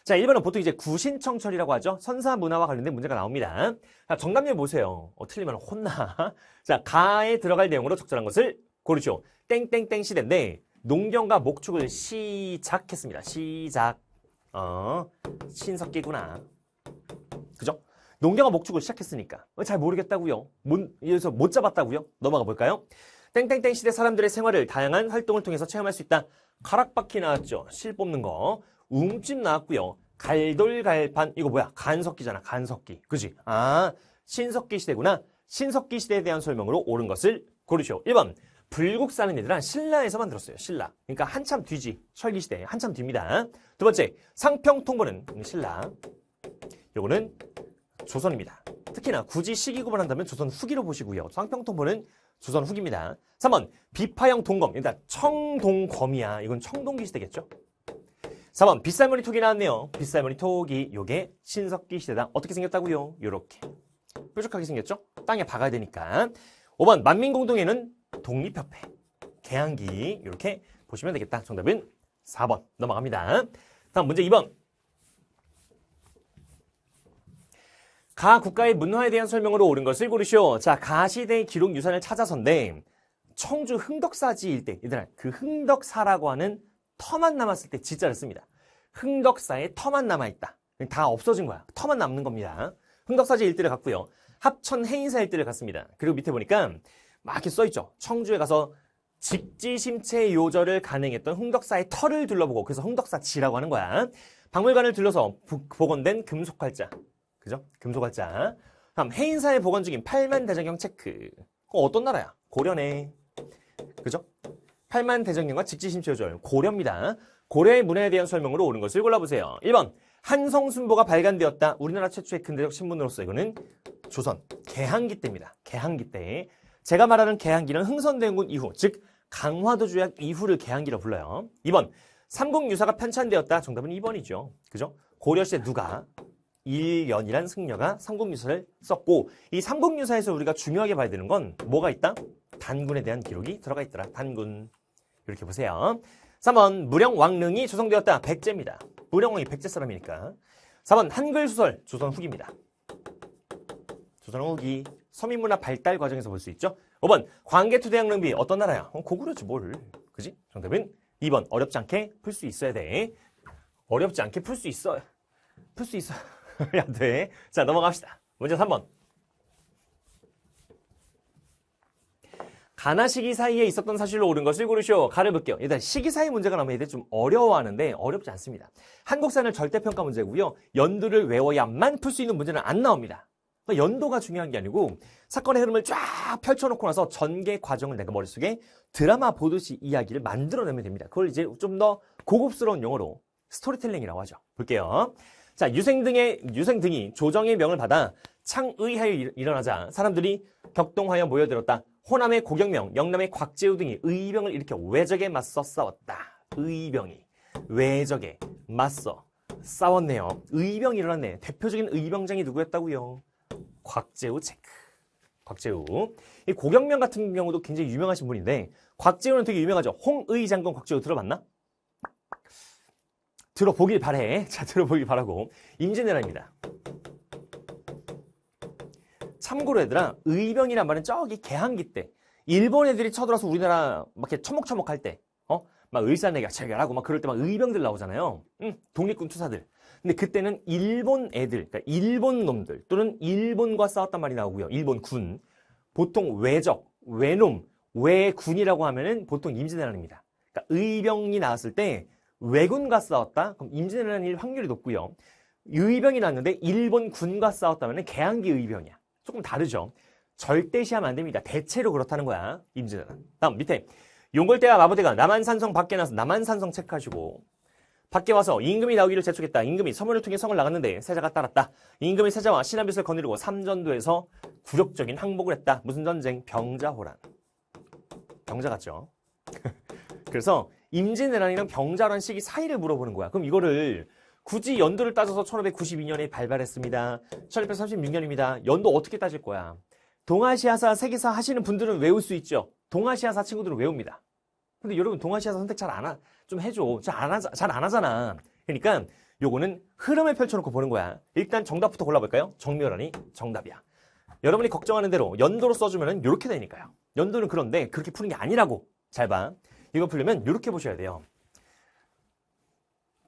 자, 1번은 보통 이제 구신청철이라고 하죠. 선사 문화와 관련된 문제가 나옵니다. 자, 정답률 보세요. 틀리면 혼나. 자, 가에 들어갈 내용으로 적절한 것을 고르시오. 땡땡땡 시대인데 농경과 목축을 시작했습니다. 시작. 신석기구나. 그죠? 농경과 목축을 시작했으니까. 잘 모르겠다고요. 여기서 못 잡았다고요? 넘어가 볼까요? 땡땡땡 시대 사람들의 생활을 다양한 활동을 통해서 체험할 수 있다. 가락바퀴 나왔죠. 실 뽑는 거. 웅집 나왔고요. 갈돌갈판. 이거 뭐야? 간석기잖아. 간석기. 그지? 신석기 시대구나. 신석기 시대에 대한 설명으로 옳은 것을 고르시오. 1번. 불국 사는 얘들아 신라에서 만들었어요. 신라. 그러니까 한참 뒤지. 철기 시대. 한참 뒤입니다. 두 번째. 상평통보는 신라. 요거는 조선입니다. 특히나 굳이 시기 구분한다면 조선 후기로 보시고요. 상평통보는 조선 후기입니다. 3번 비파형 동검. 일단 청동검이야. 이건 청동기 시대겠죠. 4번 빗살무늬 톡이 나왔네요. 빗살무늬 톡이 요게 신석기 시대다. 어떻게 생겼다고요? 요렇게 뾰족하게 생겼죠. 땅에 박아야 되니까. 5번 만민공동회는 독립협회 개항기 이렇게 보시면 되겠다. 정답은 4번 넘어갑니다. 다음 문제 2번. 가 국가의 문화에 대한 설명으로 옳은 것을 고르시오. 자, 가시대의 기록 유산을 찾아서인데 청주 흥덕사지 일대, 얘들아 그 흥덕사라고 하는 터만 남았을 때 지자를 씁니다. 흥덕사에 터만 남아있다. 다 없어진 거야. 터만 남는 겁니다. 흥덕사지 일대를 갔고요. 합천 해인사 일대를 갔습니다. 그리고 밑에 보니까 막 이렇게 써있죠. 청주에 가서 직지심체 요절을 간행했던 흥덕사의 터를 둘러보고 그래서 흥덕사지라고 하는 거야. 박물관을 둘러서 복원된 금속활자. 그죠? 금속활자. 다음 해인사에 복원 중인 팔만대장경 체크. 어떤 나라야? 고려네. 그죠? 팔만대장경과 직지심체요절. 고려입니다. 고려의 문화에 대한 설명으로 옳은 것을 골라보세요. 1번. 한성순보가 발간되었다. 우리나라 최초의 근대적 신문으로서 이거는 조선 개항기 때입니다. 개항기 때. 제가 말하는 개항기는 흥선대원군 이후, 즉 강화도 조약 이후를 개항기로 불러요. 2번. 삼국유사가 편찬되었다. 정답은 2번이죠. 그죠? 고려시대 누가? 일연이란 승려가 삼국유사를 썼고 이 삼국유사에서 우리가 중요하게 봐야 되는 건 뭐가 있다? 단군에 대한 기록이 들어가 있더라. 단군. 이렇게 보세요. 3번. 무령왕릉이 조성되었다. 백제입니다. 무령왕이 백제 사람이니까. 4번. 한글소설 조선 후기입니다. 조선 후기. 서민문화 발달 과정에서 볼 수 있죠. 5번. 광개토대왕릉비 어떤 나라야? 고구려지 뭘. 그지? 정답은 2번. 어렵지 않게 풀 수 있어야 돼. 어렵지 않게 풀 수 있어. 풀 수 있어. 야 돼. 자, 넘어갑시다. 문제 3번. 가나 시기 사이에 있었던 사실로 옳은 것을 고르시오. 가를 볼게요. 일단 시기 사이 문제가 나오면 얘들 좀 어려워하는데 어렵지 않습니다. 한국사는 절대평가 문제고요. 연도를 외워야만 풀 수 있는 문제는 안 나옵니다. 그러니까 연도가 중요한 게 아니고 사건의 흐름을 쫙 펼쳐놓고 나서 전개 과정을 내가 머릿속에 드라마 보듯이 이야기를 만들어내면 됩니다. 그걸 이제 좀 더 고급스러운 용어로 스토리텔링이라고 하죠. 볼게요. 자, 유생 등이 조정의 명을 받아 창의하여 일어나자 사람들이 격동하여 모여들었다. 호남의 고경명, 영남의 곽재우 등이 의병을 일으켜 외적에 맞서 싸웠다. 의병이 외적에 맞서 싸웠네요. 의병이 일어났네. 대표적인 의병장이 누구였다고요? 곽재우 체크. 곽재우. 이 고경명 같은 경우도 굉장히 유명하신 분인데 곽재우는 되게 유명하죠. 홍의 장군 곽재우 들어봤나? 들어보길 바래. 자, 들어보길 바라고. 임진왜란입니다. 참고로 얘들아, 의병이란 말은 저기 개항기 때 일본 애들이 쳐들어서 우리나라 막 이렇게 처먹처먹할 때 막 을사내가 체결하고 막 그럴 때 막 의병들 나오잖아요. 독립군 투사들. 근데 그때는 일본 애들, 그러니까 일본 놈들 또는 일본과 싸웠단 말이 나오고요. 일본 군. 보통 외적, 외놈, 외군이라고 하면은 보통 임진왜란입니다. 그러니까 의병이 나왔을 때 왜군과 싸웠다? 그럼 임진왜란일 확률이 높고요. 의병이 나왔는데 일본 군과 싸웠다면 개항기 의병이야. 조금 다르죠. 절대시하면 안 됩니다. 대체로 그렇다는 거야. 임진왜란. 다음 밑에 용골대와 마부대가 남한산성 밖에 나서 남한산성 체크하시고 밖에 와서 임금이 나오기를 재촉했다. 임금이 서문을 통해 성을 나갔는데 세자가 따랐다. 임금이 세자와 신하빛을 거느리고 삼전도에서 굴욕적인 항복을 했다. 무슨 전쟁? 병자호란. 병자 같죠? 그래서 임진왜란이랑 병자호란 시기 사이를 물어보는 거야. 그럼 이거를 굳이 연도를 따져서 1592년에 발발했습니다. 1836년입니다. 연도 어떻게 따질 거야? 동아시아사, 세계사 하시는 분들은 외울 수 있죠. 동아시아사 친구들은 외웁니다. 근데 여러분 동아시아사 선택 잘 안 좀 해줘. 잘 안 하잖아. 그러니까 요거는 흐름을 펼쳐놓고 보는 거야. 일단 정답부터 골라볼까요? 정묘란이 정답이야. 여러분이 걱정하는 대로 연도로 써주면 이렇게 되니까요. 연도는 그런데 그렇게 푸는 게 아니라고. 잘 봐. 이거 풀려면 이렇게 보셔야 돼요.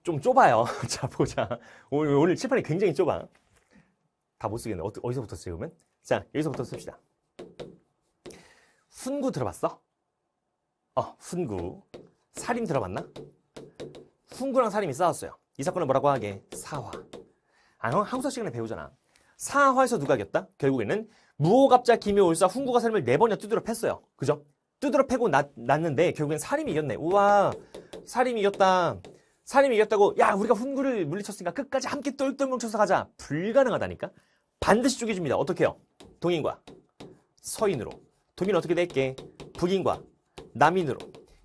좀 좁아요. 자, 보자. 오늘 칠판이 굉장히 좁아. 다 못 쓰겠네. 어디서부터 쓰면? 자, 여기서부터 씁시다. 훈구 들어봤어? 훈구. 살인 들어봤나? 훈구랑 살인이 싸웠어요. 이 사건을 뭐라고 하게? 사화. 형 한국사 시간에 배우잖아. 사화에서 누가 이겼다? 결국에는 무호갑자, 기묘올사, 훈구가 살인을 4번이나 두드려 팼어요. 그죠? 두드려 패고 났는데 결국엔 살인이 이겼네. 우와, 살인이 이겼다. 살인이 이겼다고, 야, 우리가 훈구를 물리쳤으니까 끝까지 함께 똘똘 뭉쳐서 가자. 불가능하다니까? 반드시 죽여줍니다. 어떻게 해요? 동인과 서인으로. 동인은 어떻게 될게? 북인과 남인으로.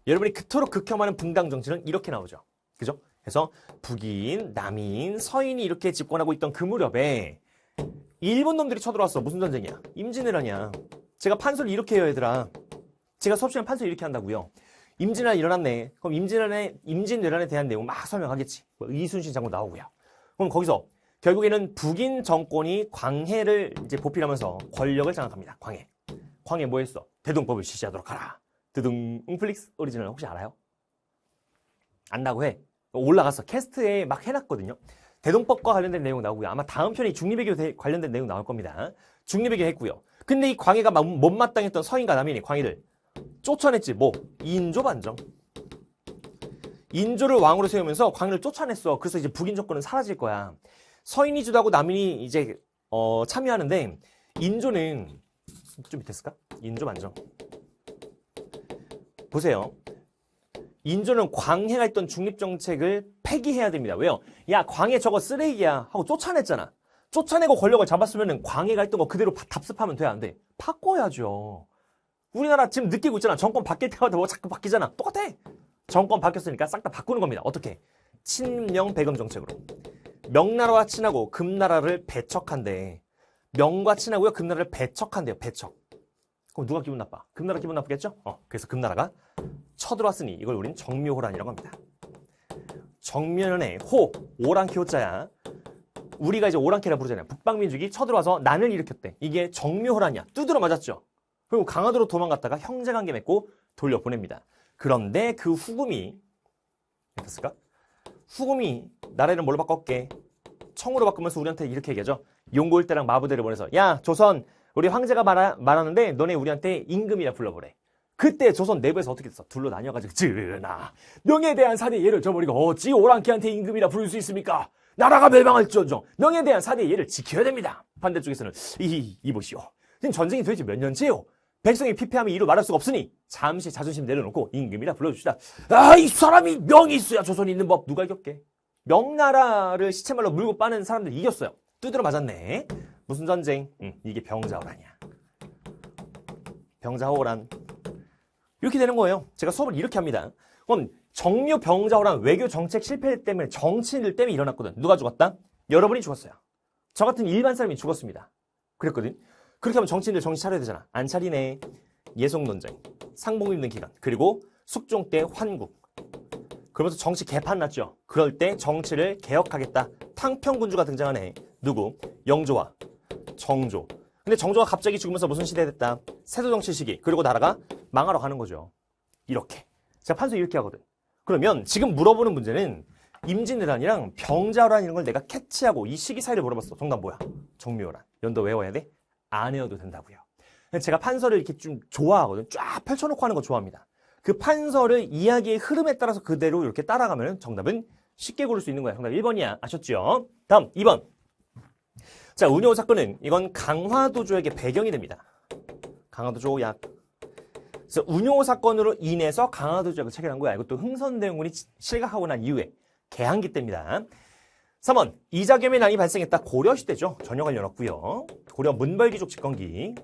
여러분이 그토록 극혐하는 분당 정치는 이렇게 나오죠. 그죠? 그래서 북인, 남인, 서인이 이렇게 집권하고 있던 그 무렵에 일본 놈들이 쳐들어왔어. 무슨 전쟁이야? 임진왜란이야. 제가 판서를 이렇게 해요, 얘들아. 제가 수업 시간 판서를 이렇게 한다고요. 임진왜란이 일어났네. 그럼 임진왜란에 대한 내용 막 설명하겠지. 이순신 장군 나오고요. 그럼 거기서 결국에는 북인 정권이 광해를 이제 보필하면서 권력을 장악합니다. 광해. 광해 뭐 했어? 대동법을 실시하도록 하라. 드둥, 웅플릭스 오리지널 혹시 알아요? 안다고 해. 올라갔어. 캐스트에 막 해놨거든요. 대동법과 관련된 내용 나오고요. 아마 다음 편이 중립외교 관련된 내용 나올 겁니다. 중립외교 했고요. 근데 이 광해가 못마땅했던 서인과 남인이 광해를 쫓아냈지. 뭐? 인조 반정. 인조를 왕으로 세우면서 광해를 쫓아냈어. 그래서 이제 북인 정권은 사라질 거야. 서인이 주도하고 남인이 이제 참여하는데 인조는 좀 밑에 쓸까? 인조 반정. 보세요. 인조는 광해가 있던 중립정책을 폐기해야 됩니다. 왜요? 야, 광해 저거 쓰레기야 하고 쫓아냈잖아. 쫓아내고 권력을 잡았으면 광해가 있던 거 그대로 답습하면 돼, 안 돼? 바꿔야죠. 우리나라 지금 느끼고 있잖아. 정권 바뀔 때마다 뭐 자꾸 바뀌잖아. 똑같아. 정권 바뀌었으니까 싹 다 바꾸는 겁니다. 어떻게? 친명 배금 정책으로. 명나라와 친하고 금나라를 배척한대. 명과 친하고요. 금나라를 배척한대요. 배척. 그럼 누가 기분 나빠? 금나라 기분 나쁘겠죠? 그래서 금나라가 쳐들어왔으니 이걸 우린 정묘호란이라고 합니다. 정묘년의 호, 오랑캐호자야. 우리가 이제 오랑캐라 부르잖아요. 북방민족이 쳐들어와서 난을 일으켰대. 이게 정묘호란이야. 두드러 맞았죠. 그리고 강화도로 도망갔다가 형제관계 맺고 돌려보냅니다. 그런데 그 후금이 됐을까? 후금이 나라를 뭘로 바꿨게? 청으로 바꾸면서 우리한테 이렇게 얘기하죠. 용고일 때랑 마부대를 보내서 야, 조선 우리 황제가 말하는데 너네 우리한테 임금이라 불러보래. 그때 조선 내부에서 어떻게 됐어? 둘로 나뉘어가지고 전하, 명에 대한 사대 예를 저버리고 어찌 오랑캐한테 임금이라 부를 수 있습니까? 나라가 멸망할지언정 명에 대한 사대 예를 지켜야 됩니다. 반대쪽에서는 이보시오. 지금 전쟁이 도대체 몇 년째요? 백성이 피폐함이 이루 말할 수가 없으니 잠시 자존심 내려놓고 임금이라 불러줍시다. 아, 이 사람이 명이 있어야 조선이 있는 법 누가 이겼게? 명나라를 시체말로 물고 빠는 사람들 이겼어요. 두드러 맞았네. 무슨 전쟁? 이게 병자호란이야. 병자호란. 이렇게 되는 거예요. 제가 수업을 이렇게 합니다. 그럼 정묘 병자호란 외교 정책 실패 때문에 정치인들 때문에 일어났거든. 누가 죽었다? 여러분이 죽었어요. 저 같은 일반 사람이 죽었습니다. 그랬거든. 그렇게 하면 정치인들 정신 차려야 되잖아. 안 차리네. 예송논쟁, 상봉 입는 기간, 그리고 숙종 때 환국. 그러면서 정치 개판 났죠. 그럴 때 정치를 개혁하겠다. 탕평군주가 등장하네. 누구? 영조와 정조. 근데 정조가 갑자기 죽으면서 무슨 시대 됐다? 세조정치 시기. 그리고 나라가 망하러 가는 거죠. 이렇게. 제가 판서 이렇게 하거든. 그러면 지금 물어보는 문제는 임진왜란이랑 병자호란 이런 걸 내가 캐치하고 이 시기 사이를 물어봤어. 정답 뭐야? 정묘호란. 연도 외워야 돼? 안 외워도 된다고요. 제가 판서를 이렇게 좀 좋아하거든. 쫙 펼쳐놓고 하는 거 좋아합니다. 그 판서를 이야기의 흐름에 따라서 그대로 이렇게 따라가면 정답은 쉽게 고를 수 있는 거야. 정답 1번이야. 아셨죠? 다음 2번. 자, 운요 사건은 이건 강화도조에게 배경이 됩니다. 강화도조 약. 그래서 운요 사건으로 인해서 강화도조약을 체결한 거야. 이것도 흥선대원군이 실각하고 난 이후에 개항기 때입니다. 3번. 이자겸의 난이 발생했다. 고려시대죠. 전혀 관련 없고요. 고려 문벌귀족 집권기.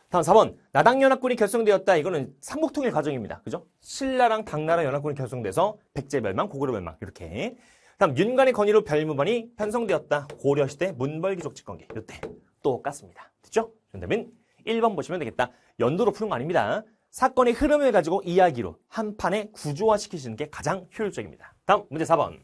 다음 4번. 나당연합군이 결성되었다. 이거는 삼국통일 과정입니다. 그죠? 신라랑 당나라 연합군이 결성돼서 백제 멸망, 고구려 멸망 이렇게. 다음 윤관의 건의로 별무반이 편성되었다. 고려시대 문벌귀족 집권기. 이때 똑같습니다. 됐죠? 정답은 1번 보시면 되겠다. 연도로 푸는 거 아닙니다. 사건의 흐름을 가지고 이야기로 한 판에 구조화시키시는 게 가장 효율적입니다. 다음 문제 4번.